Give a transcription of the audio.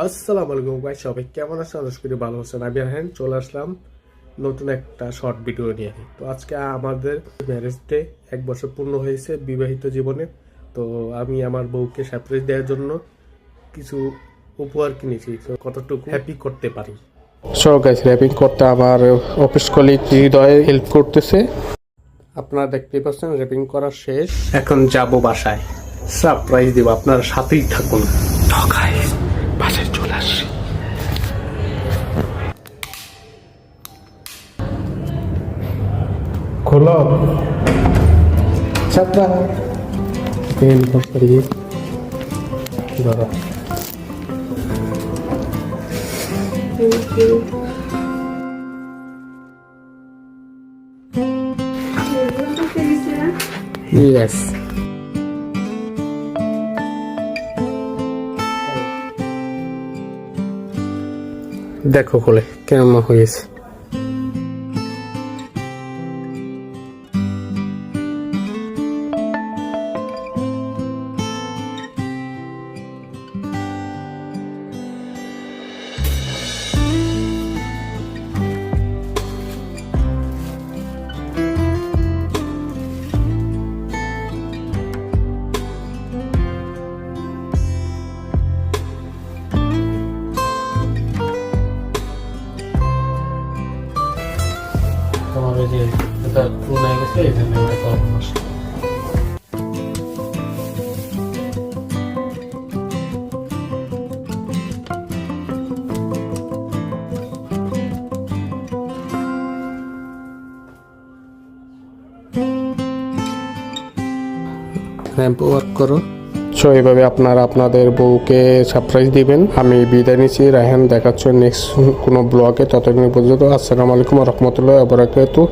আসসালামু আলাইকুম ভাই, সবাই কেমন আছেন? আশা করি ভালো আছেন। আমি রাহান চলে আসলাম নতুন একটা শর্ট ভিডিও নিয়ে। তো আজকে আমাদের ম্যারেজ ডে, 1 বছর পূর্ণ হয়েছে বিবাহিত জীবনে। তো আমি আমার বউকে সারপ্রাইজ দেওয়ার জন্য কিছু উপহার কিনেছি, তো কতটুকু হ্যাপি করতে পারি। সো গাইস, র্যাপিং করতে আমার অফিস কলিগ হৃদয় হেল্প করতেছে। আপনারা দেখতেই পাচ্ছেন র্যাপিং করা শেষ, এখন যাব বাসায়, সারপ্রাইজ দেব। আপনারা সাথেই থাকুন। তো গাইস, বাসায় চলে আসছি। খোলো ছাত্রা, তেল করিয়ে দাদা। ইয়েস, দেখো খোলে কেমন হয়েছে। তোমার ওই যে এটা পুরো গেছে, এখানে একটা আসে। র্যাম্প ওয়ার্ক করো। সো এইভাবে আপনারা আপনাদের বউকে সারপ্রাইজ দিবেন। আমি বিদায় নিচ্ছি। রায়হান, দেখাচ্ছ নেক্সট কোনো ব্লগে। ততক্ষণ পর্যন্ত আসসালামু আলাইকুম ওয়া রাহমাতুল্লাহি ওয়া বারাকাতুহু।